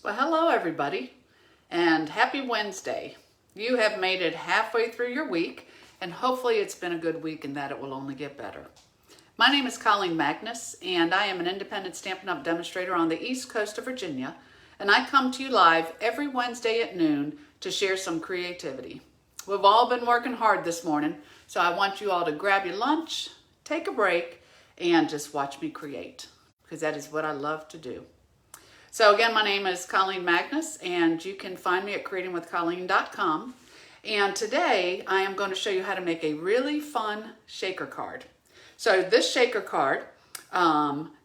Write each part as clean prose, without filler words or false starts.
Well, hello everybody, and happy Wednesday. You have made it halfway through your week, and hopefully it's been a good week and that it will only get better. My name is Colleen Magnus, and I am an independent Stampin' Up! Demonstrator on the East Coast of Virginia, and I come to you live every Wednesday at noon to share some creativity. We've all been working hard this morning, so I want you all to grab your lunch, take a break, and just watch me create, because that is what I love to do. So again, my name is Colleen Magnus, and you can find me at creatingwithcolleen.com. And today I am going to show you how to make a really fun shaker card. So this shaker card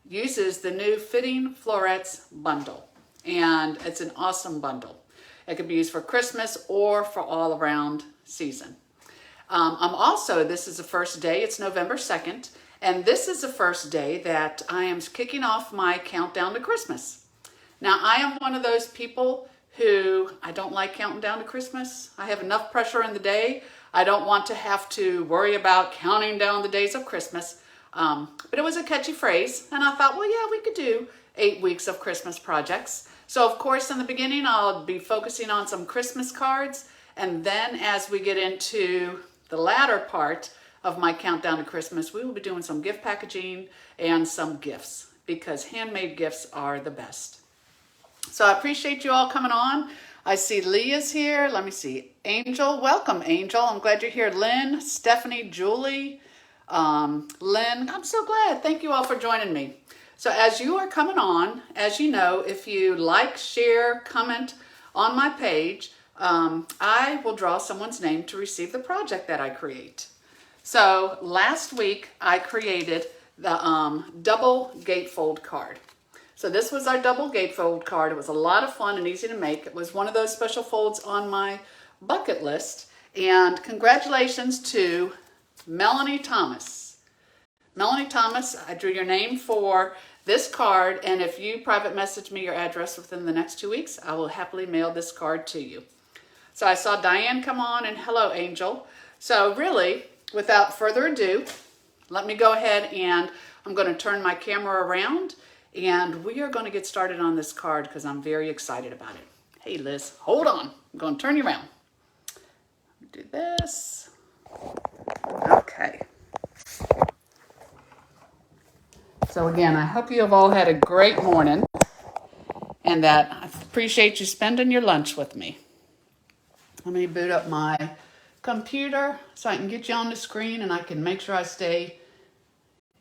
uses the new Fitting Florets bundle, and it's an awesome bundle. It could be used for Christmas or for all around season. This is the first day, it's November 2nd, and this is the first day that I am kicking off my countdown to Christmas. Now, I am one of those people who I don't like counting down to Christmas. I have enough pressure in the day. I don't want to have to worry about counting down the days of Christmas. But it was a catchy phrase, and I thought, well, yeah, we could do 8 weeks of Christmas projects. So, of course, in the beginning, I'll be focusing on some Christmas cards, and then as we get into the latter part of my countdown to Christmas, we will be doing some gift packaging and some gifts, because handmade gifts are the best. So I appreciate you all coming on. I see Leah's here. Let me see. Angel. Welcome, Angel. I'm glad you're here. Lynn, Stephanie, Julie, Lynn. I'm so glad. Thank you all for joining me. So as you are coming on, as you know, if you like, share, comment on my page, I will draw someone's name to receive the project that I create. So last week I created the double gatefold card. So this was our double gatefold card. It was a lot of fun and easy to make. It was one of those special folds on my bucket list. And congratulations to Melanie Thomas. Melanie Thomas, I drew your name for this card, and if you private message me your address within the next 2 weeks, I will happily mail this card to you. So I saw Diane come on, and hello, Angel. So really, without further ado, let me go ahead and I'm going to turn my camera around, and we are going to get started on this card because I'm very excited about it. Hey, Liz, hold on. I'm going to turn you around. Do this. Okay. So again, I hope you have all had a great morning and that I appreciate you spending your lunch with me. Let me boot up my computer so I can get you on the screen and I can make sure I stay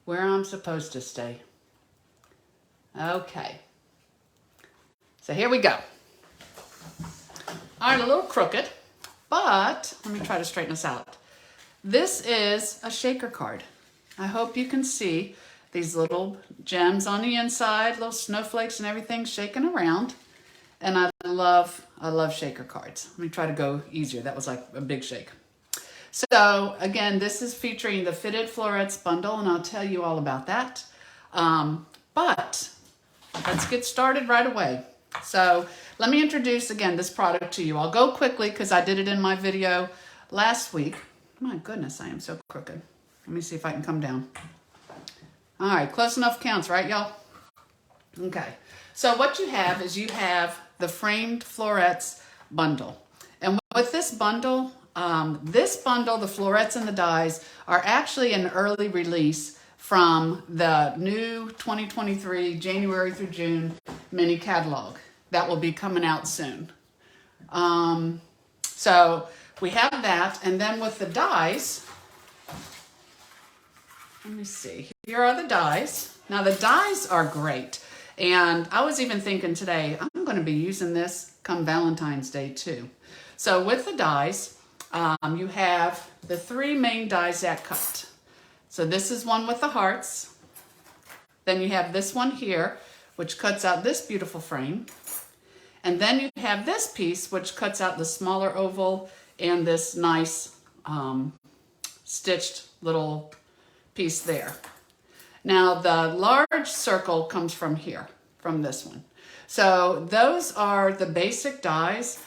where I'm supposed to stay. Okay, so here we go. All right, a little crooked, but let me try to straighten this out. This is a shaker card. I hope you can see these little gems on the inside, little snowflakes and everything shaking around. And I love shaker cards. Let me try to go easier. That was like a big shake. So again, this is featuring the Fitted Florets bundle, and I'll tell you all about that. But let's get started right away. So let me introduce again this product to you. I'll go quickly because I did it in my video last week. My goodness, I am so crooked. Let me see if I can come down. All right, close enough counts, right, y'all? Okay, so what you have is you have the Framed Florets bundle. And with this bundle, the florets and the dies are actually an early release from the new 2023 January through June mini catalog that will be coming out soon. So we have that, and then with the dies, let me see, here are the dies. Now the dies are great, and I was even thinking today, I'm going to be using this come Valentine's Day too. So with the dies, you have the 3 main dies that cut. So this is one with the hearts. Then you have this one here, which cuts out this beautiful frame. And then you have this piece, which cuts out the smaller oval and this nice stitched little piece there. Now the large circle comes from here, from this one. So those are the basic dies.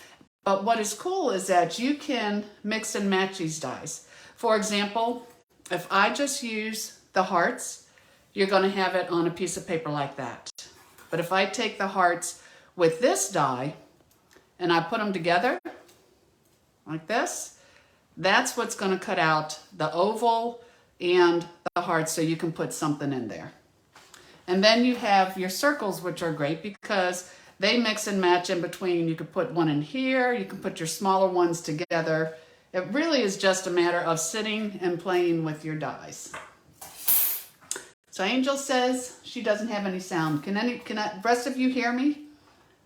But what is cool is that you can mix and match these dies. For example, if I just use the hearts, you're going to have it on a piece of paper like that. But if I take the hearts with this die and I put them together like this, that's what's going to cut out the oval and the heart so you can put something in there. And then you have your circles, which are great because they mix and match in between. You could put one in here, you can put your smaller ones together. It really is just a matter of sitting and playing with your dies. So Angel says she doesn't have any sound. Can the rest of you hear me?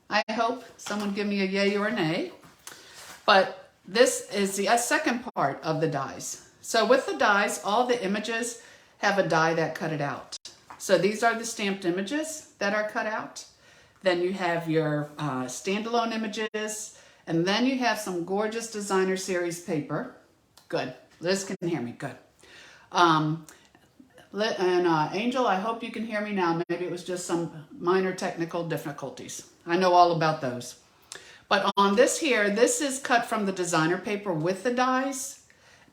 I hope someone give me a yay or a nay. But this is the second part of the dies. So with the dies, all the images have a die that cut it out. So these are the stamped images that are cut out. Then you have your standalone images, and then you have some gorgeous designer series paper. Good. Liz can hear me. Good. Angel, I hope you can hear me now. Maybe it was just some minor technical difficulties. I know all about those. But on this here, this is cut from the designer paper with the dies.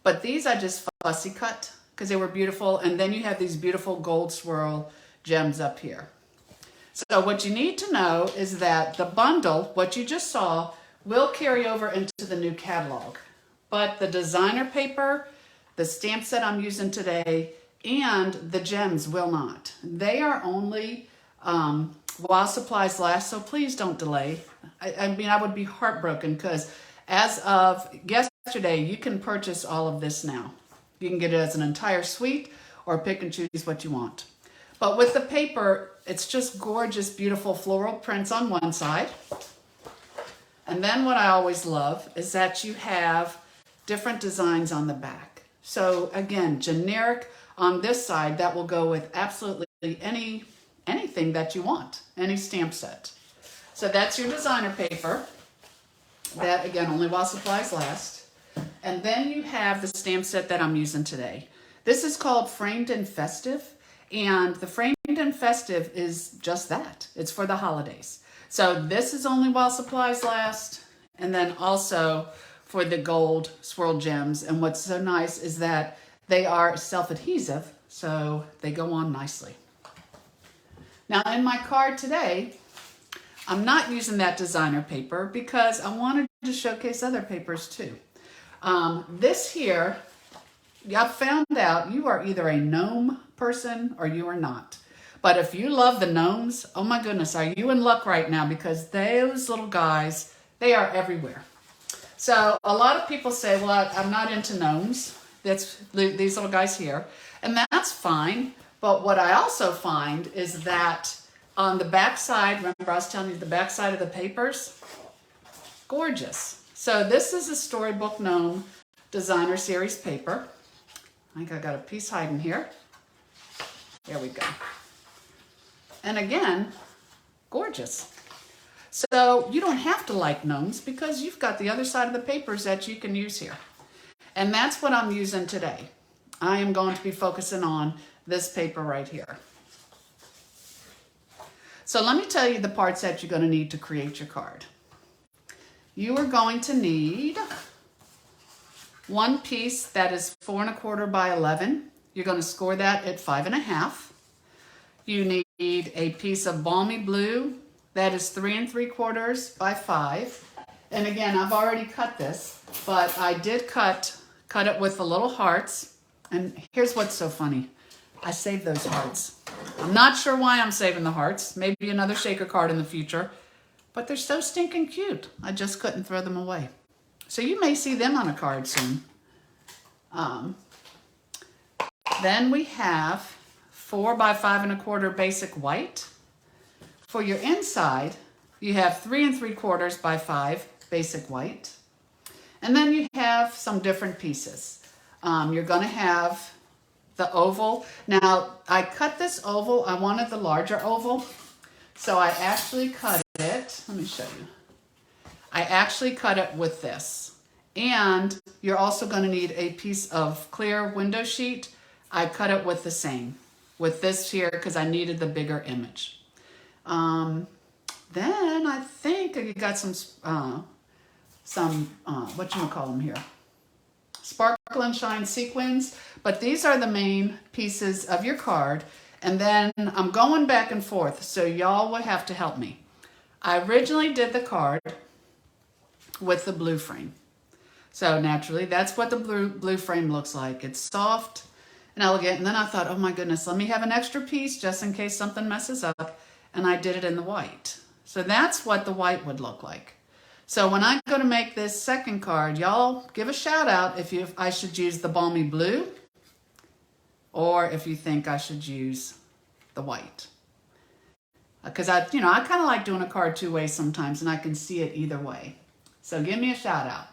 But these I just fussy cut because they were beautiful. And then you have these beautiful gold swirl gems up here. So what you need to know is that the bundle, what you just saw, will carry over into the new catalog. But the designer paper, the stamp set I'm using today, and the gems will not. They are only while supplies last, so please don't delay. I mean, I would be heartbroken because as of yesterday, you can purchase all of this now. You can get it as an entire suite or pick and choose what you want. But with the paper, it's just gorgeous, beautiful floral prints on one side. And then what I always love is that you have different designs on the back. So again, generic on this side, that will go with absolutely anything that you want, any stamp set. So that's your designer paper. That, again, only while supplies last. And then you have the stamp set that I'm using today. This is called Framed Festive. And the Framed Festive is just that. It's for the holidays. So this is only while supplies last. And then also for the gold swirl gems. And what's so nice is that they are self-adhesive, so they go on nicely. Now in my card today, I'm not using that designer paper because I wanted to showcase other papers too. This here, I found out you are either a gnome person or you are not. But if you love the gnomes, oh my goodness, are you in luck right now because those little guys, they are everywhere. So a lot of people say, well, I'm not into gnomes. That's these little guys here. And that's fine. But what I also find is that on the back side, remember I was telling you the back side of the papers? Gorgeous. So this is a Storybook Gnome Designer Series paper. I think I got a piece hiding here. There we go. And again, gorgeous. So you don't have to like gnomes because you've got the other side of the papers that you can use here. And that's what I'm using today. I am going to be focusing on this paper right here. So let me tell you the parts that you're going to need to create your card. You are going to need one piece that is 4 1/4 by 11. You're going to score that at 5 1/2. You need a piece of balmy blue that is 3 3/4 by 5. And again, I've already cut this, but I did cut it with the little hearts. And here's what's so funny. I saved those hearts. I'm not sure why I'm saving the hearts. Maybe another shaker card in the future. But they're so stinking cute. I just couldn't throw them away. So you may see them on a card soon. Then we have 4 by 5 1/4 basic white. For your inside, you have 3 3/4 by 5 basic white. And then you have some different pieces. You're going to have the oval. Now, I cut this oval. I wanted the larger oval. So I actually cut it. Let me show you. I actually cut it with this. And you're also going to need a piece of clear window sheet. I cut it with the same. With this here because I needed the bigger image. Then I think you got some whatchamacallem here? Sparkle and Shine sequins. But these are the main pieces of your card. And then I'm going back and forth, so y'all will have to help me. I originally did the card with the blue frame. So naturally, that's what the blue frame looks like. It's soft and elegant. And then I thought, oh my goodness, let me have an extra piece just in case something messes up. And I did it in the white. So that's what the white would look like. So when I go to make this second card, y'all give a shout out if I should use the balmy blue or if you think I should use the white. Because I kind of like doing a card two ways sometimes, and I can see it either way. So give me a shout out.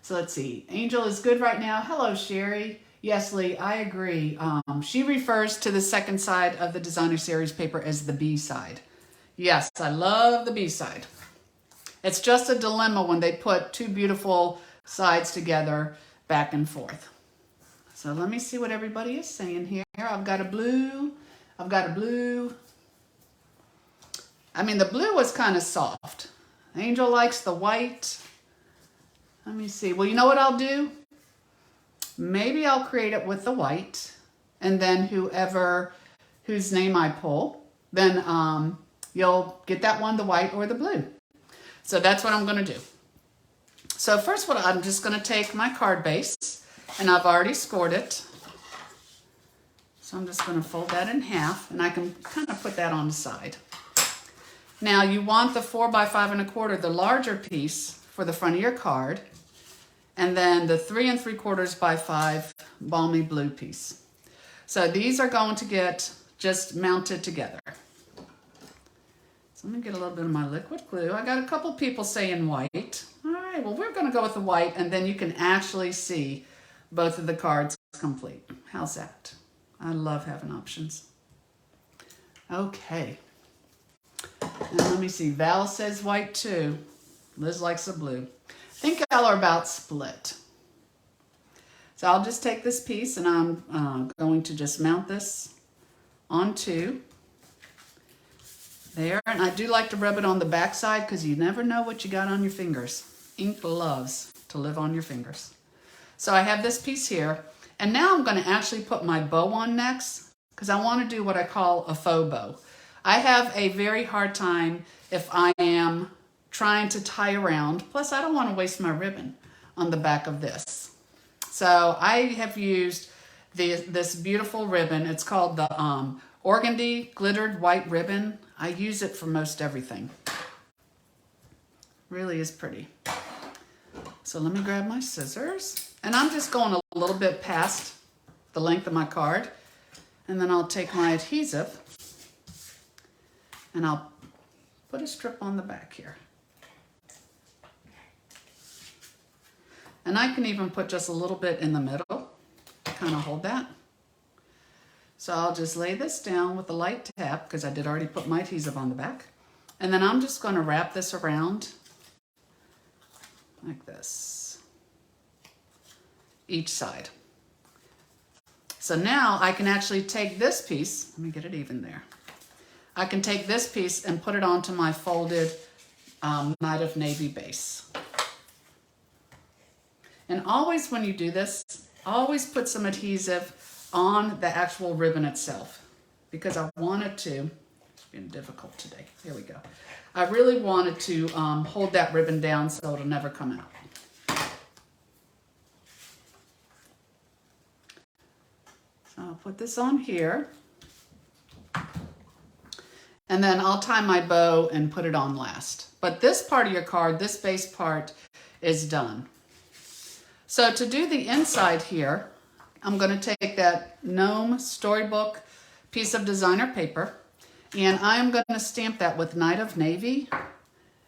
So let's see. Angel is good right now. Hello, Sherry. Yes, Lee, I agree. She refers to the second side of the designer series paper as the B side. Yes, I love the B side. It's just a dilemma when they put two beautiful sides together back and forth. So let me see what everybody is saying here. I've got a blue. I mean, the blue was kind of soft. Angel likes the white. Let me see. Well, you know what I'll do? Maybe I'll create it with the white, and then whose name I pull, then you'll get that one, the white or the blue. So that's what I'm going to do. So first, I'm just going to take my card base, and I've already scored it. So I'm just going to fold that in half, and I can kind of put that on the side. Now you want the 4 by 5 1/4, the larger piece for the front of your card, and then the 3 3/4 by 5 balmy blue piece. So these are going to get just mounted together. So let me get a little bit of my liquid glue. I got a couple people saying white. All right, well, we're going to go with the white, and then you can actually see both of the cards complete. How's that? I love having options. Okay. And let me see. Val says white too. Liz likes the blue. I think y'all are about split. So I'll just take this piece and I'm going to just mount this onto there. And I do like to rub it on the back side because you never know what you got on your fingers. Ink loves to live on your fingers. So I have this piece here. And now I'm going to actually put my bow on next because I want to do what I call a faux bow. I have a very hard time if I am trying to tie around. Plus, I don't want to waste my ribbon on the back of this. So I have used this beautiful ribbon. It's called the Organdy Glittered White Ribbon. I use it for most everything. Really is pretty. So let me grab my scissors. And I'm just going a little bit past the length of my card. And then I'll take my adhesive and I'll put a strip on the back here. And I can even put just a little bit in the middle to kind of hold that. So I'll just lay this down with a light tap because I did already put my adhesive on the back. And then I'm just going to wrap this around like this, each side. So now I can actually take this piece, let me get it even there. I can take this piece and put it onto my folded Night of Navy base. And always when you do this, always put some adhesive on the actual ribbon itself because I wanted to, it's been difficult today, here we go. I really wanted to hold that ribbon down so it'll never come out. So I'll put this on here. And then I'll tie my bow and put it on last. But this part of your card, this base part, is done. So to do the inside here, I'm going to take that Gnome Storybook piece of designer paper, and I'm going to stamp that with Night of Navy,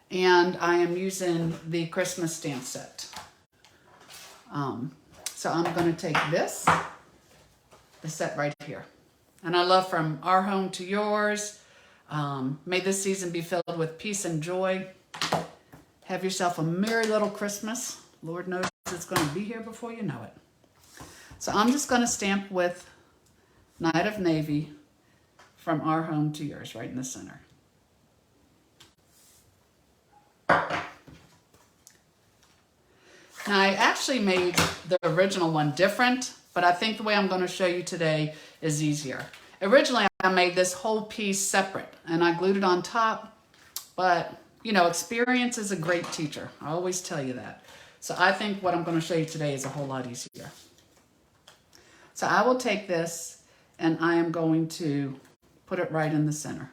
and I am using the Christmas stamp set. So I'm going to take this, the set right here. And I love From Our Home to Yours. May this season be filled with peace and joy. Have yourself a merry little Christmas. Lord knows it's going to be here before you know it. So I'm just going to stamp with Night of Navy, From Our Home to Yours, right in the center. Now I actually made the original one different, but I think the way I'm going to show you today is easier. Originally I made this whole piece separate and I glued it on top, but you know, experience is a great teacher. I always tell you that. So I think what I'm going to show you today is a whole lot easier. So I will take this and I am going to put it right in the center.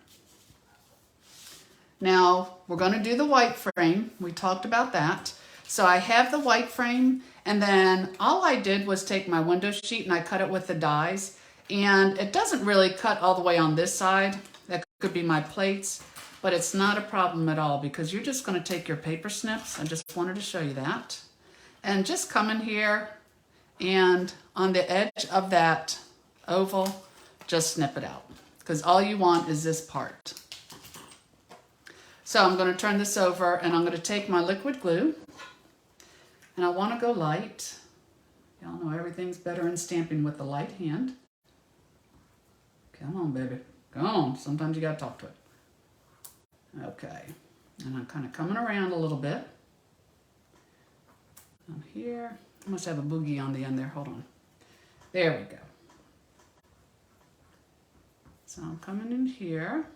Now we're going to do the white frame. We talked about that. So I have the white frame, and then all I did was take my window sheet and I cut it with the dies. And it doesn't really cut all the way on this side. That could be my plates, but it's not a problem at all because you're just going to take your paper snips. I just wanted to show you that. And just come in here and on the edge of that oval, just snip it out because all you want is this part. So I'm going to turn this over and I'm going to take my liquid glue. And I want to go light. Y'all know everything's better in stamping with the light hand. Come on, baby. Come on. Sometimes you got to talk to it. Okay. And I'm kind of coming around a little bit. I'm here. I must have a boogie on the end there. Hold on. There we go. So I'm coming in here.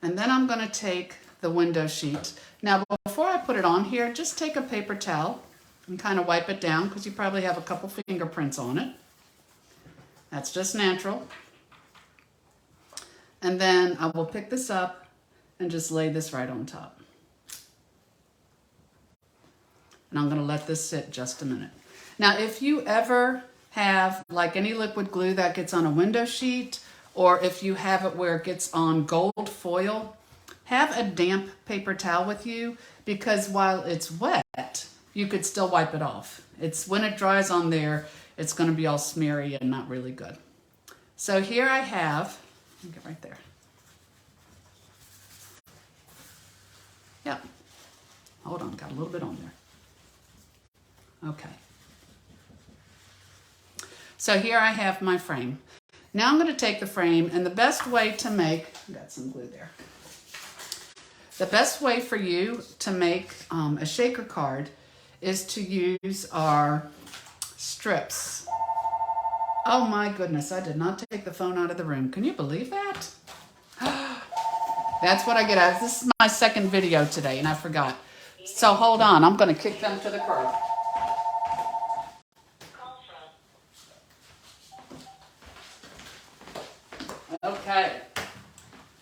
And then I'm going to take the window sheet. Now, before I put it on here, just take a paper towel and kind of wipe it down because you probably have a couple fingerprints on it. That's just natural. And then I will pick this up and just lay this right on top. And I'm going to let this sit just a minute. Now, if you ever have like any liquid glue that gets on a window sheet, or if you have it where it gets on gold foil, have a damp paper towel with you because while it's wet, you could still wipe it off. It's when it dries on there, it's going to be all smeary and not really good. So here I have, let me get right there. Yep. Hold on, got a little bit on there. Okay. So here I have my frame. Now I'm going to take the frame, and the best way to make, got some glue there. The best way for you to make a shaker card is to use our strips. Oh my goodness, I did not take the phone out of the room. Can you believe that? That's what I get out. This is my second video today, and I forgot. So hold on, I'm going to kick them to the curb. Okay.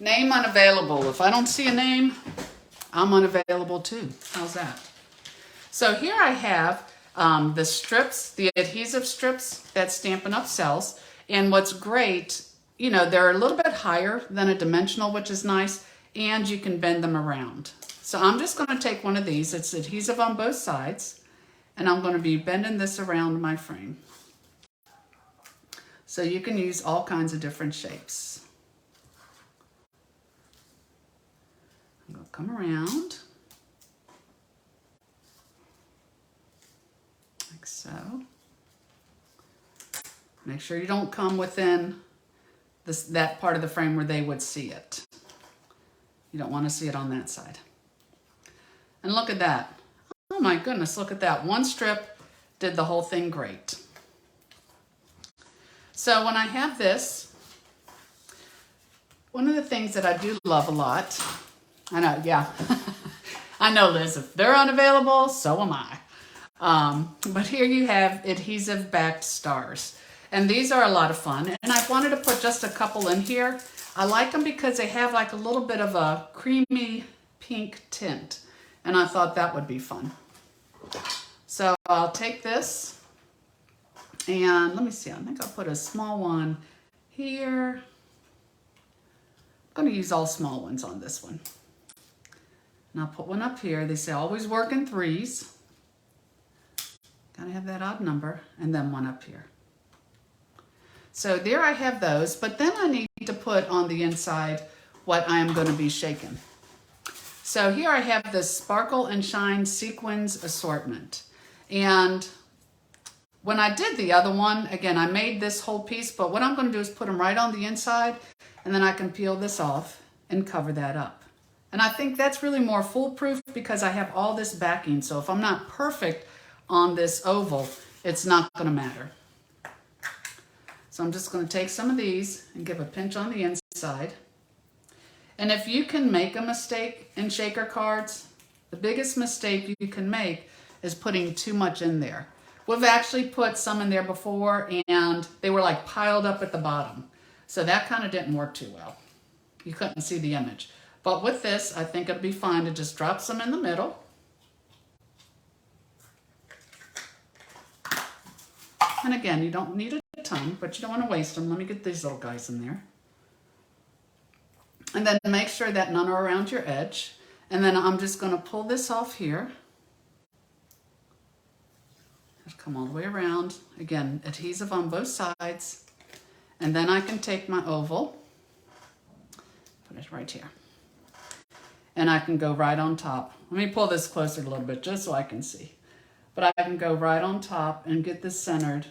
Name unavailable. If I don't see a name, I'm unavailable too. How's that? So here I have the strips, the adhesive strips that Stampin' Up! Sells. And what's great, you know, they're a little bit higher than a dimensional, which is nice, and you can bend them around. So I'm just going to take one of these. It's adhesive on both sides, and I'm going to be bending this around my frame. So you can use all kinds of different shapes. I'm going to come around like so. Make sure you don't come within that part of the frame where they would see it. You don't want to see it on that side. And look at that. Oh my goodness, look at that. One strip did the whole thing great. So when I have this, one of the things that I do love a lot, I know, yeah. I know, Liz, if they're unavailable, so am I. But here you have adhesive backed stars. And these are a lot of fun. And I wanted to put just a couple in here. I like them because they have like a little bit of a creamy pink tint. And I thought that would be fun. So I'll take this and let me see. I think I'll put a small one here. I'm going to use all small ones on this one. And I'll put one up here. They say always work in threes. Got to have that odd number. And then one up here. So there I have those. But then I need to put on the inside what I am going to be shaking. So here I have the Sparkle and Shine Sequins Assortment. And when I did the other one, again, I made this whole piece, but what I'm going to do is put them right on the inside, and then I can peel this off and cover that up. And I think that's really more foolproof because I have all this backing. So if I'm not perfect on this oval, it's not going to matter. So I'm just going to take some of these and give a pinch on the inside. And if you can make a mistake in shaker cards, the biggest mistake you can make is putting too much in there. We've actually put some in there before and they were like piled up at the bottom. So that kind of didn't work too well. You couldn't see the image. But with this, I think it'll be fine to just drop some in the middle. And again, you don't need a ton, but you don't want to waste them. Let me get these little guys in there. And then make sure that none are around your edge. And then I'm just going to pull this off here. Just come all the way around. Again, adhesive on both sides. And then I can take my oval, put it right here. And I can go right on top. Let me pull this closer a little bit just so I can see. But I can go right on top and get this centered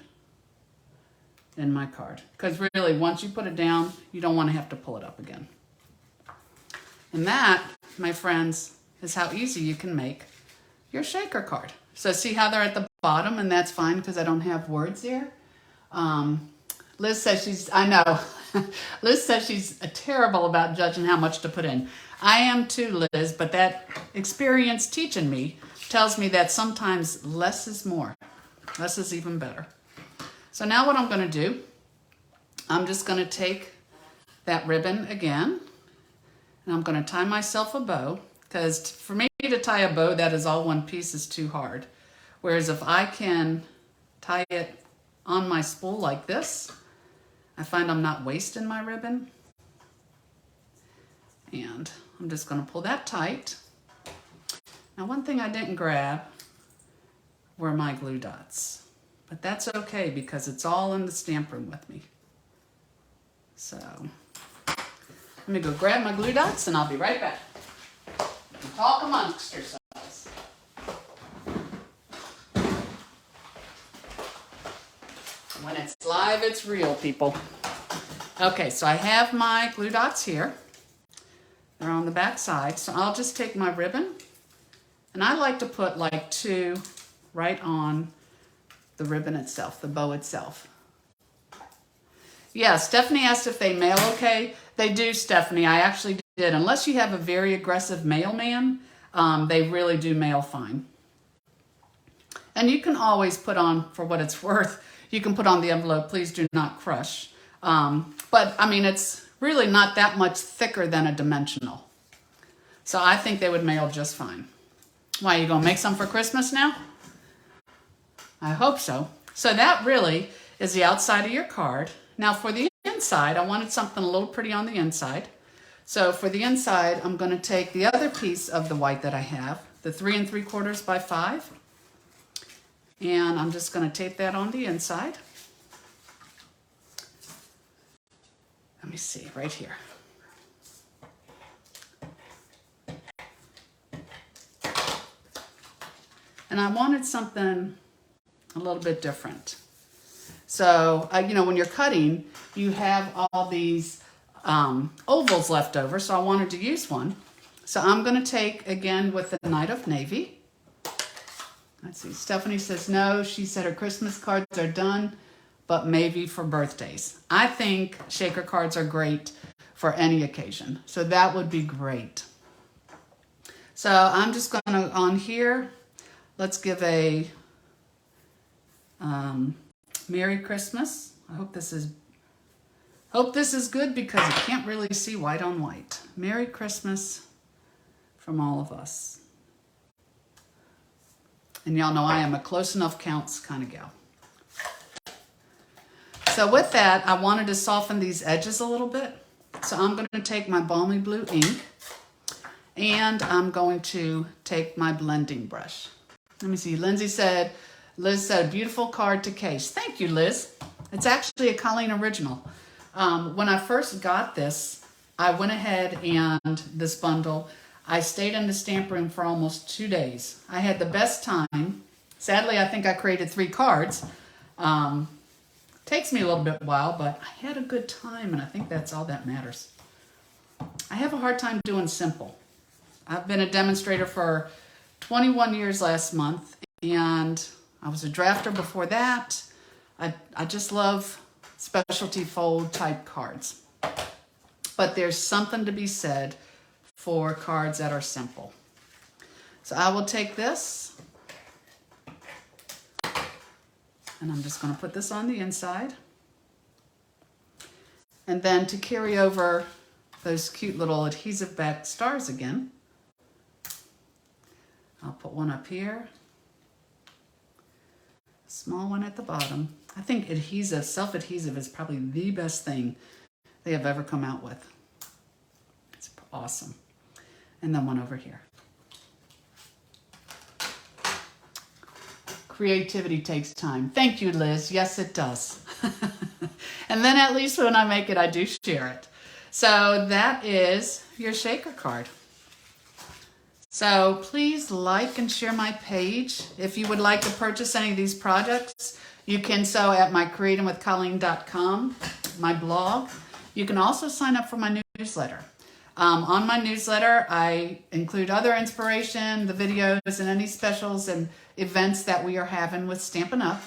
in my card. Because really, once you put it down, you don't want to have to pull it up again. And that, my friends, is how easy you can make your shaker card. So see how they're at the bottom, and that's fine because I don't have words there. Liz says I know. Liz says she's terrible about judging how much to put in. I am too, Liz, but that experience teaching me tells me that sometimes less is more. Less is even better. So now what I'm going to do, I'm just going to take that ribbon again, and I'm going to tie myself a bow, because for me to tie a bow that is all one piece is too hard. Whereas if I can tie it on my spool like this, I find I'm not wasting my ribbon. And I'm just going to pull that tight. Now, one thing I didn't grab were my glue dots, but that's okay because it's all in the stamp room with me. So let me go grab my glue dots and I'll be right back. Talk amongst yourselves. When it's live, it's real, people. Okay, so I have my glue dots here. They're on the back side. So I'll just take my ribbon, and I like to put like 2 right on the ribbon itself, the bow itself. Yeah, Stephanie asked if they mail okay. They do, Stephanie. I actually did. Unless you have a very aggressive mailman, they really do mail fine. And you can always put on, for what it's worth, you can put on the envelope, please do not crush. But I mean, it's really not that much thicker than a dimensional. So I think they would mail just fine. Why, you gonna make some for Christmas now? I hope so. So that really is the outside of your card. Now for the inside, I wanted something a little pretty on the inside. So for the inside, I'm gonna take the other piece of the white that I have, the 3 3/4 by 5. And I'm just gonna tape that on the inside. Let me see, right here. And I wanted something a little bit different. So, you know, when you're cutting, you have all these ovals left over, so I wanted to use one. So I'm going to take, again, with the Night of Navy. Let's see, Stephanie says no. She said her Christmas cards are done, but maybe for birthdays. I think shaker cards are great for any occasion. So that would be great. So I'm just going to, on here, let's give a Merry Christmas. I hope this is good because you can't really see white on white. Merry Christmas from all of us. And y'all know I am a close enough counts kind of gal. So with that, I wanted to soften these edges a little bit. So I'm going to take my balmy blue ink and I'm going to take my blending brush. Let me see. Liz said, beautiful card to case. Thank you, Liz. It's actually a Colleen original. When I first got this, I went ahead and this bundle, I stayed in the stamp room for almost 2 days. I had the best time. Sadly, I think I created 3 cards. Takes me a little bit while, but I had a good time, and I think that's all that matters. I have a hard time doing simple. I've been a demonstrator for 21 years last month, and I was a drafter before that. I just love specialty fold type cards. but there's something to be said for cards that are simple. So I will take this, and I'm just going to put this on the inside. And then to carry over those cute little adhesive back stars again, I'll put one up here, a small one at the bottom. I think adhesive, self-adhesive is probably the best thing they have ever come out with. It's awesome. And then one over here. Creativity takes time. Thank you, Liz. Yes, it does. And then at least when I make it, I do share it. So that is your shaker card. So please like and share my page. If you would like to purchase any of these projects, you can so at mycreatingwithcolleen.com, my blog. You can also sign up for my newsletter. On my newsletter, I include other inspiration, the videos, and any specials and events that we are having with Stampin' Up.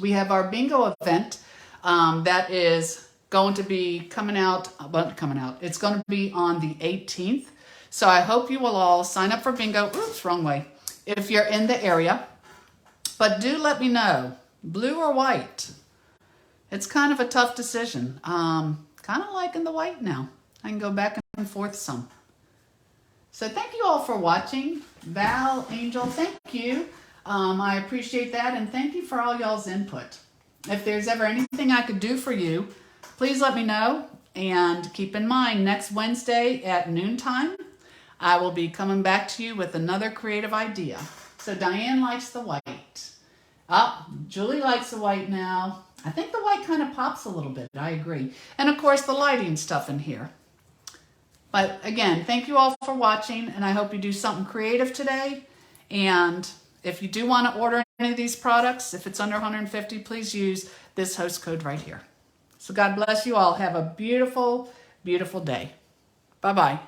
We have our bingo event that is going to be coming out. It's going to be on the 18th. So I hope you will all sign up for bingo. Oops, wrong way. If you're in the area. But do let me know, blue or white. It's kind of a tough decision. Kind of liking the white now. I can go back and forth some. So thank you all for watching. Val, Angel, thank you. I appreciate that, and thank you for all y'all's input. If there's ever anything I could do for you, please let me know. And keep in mind, next Wednesday at noontime, I will be coming back to you with another creative idea. So Diane likes the white. Julie likes the white now. I think the white kind of pops a little bit. I agree. And of course, the lighting stuff in here. But again, thank you all for watching, and I hope you do something creative today. And if you do want to order any of these products, if it's under 150, please use this host code right here. So God bless you all. Have a beautiful, beautiful day. Bye-bye.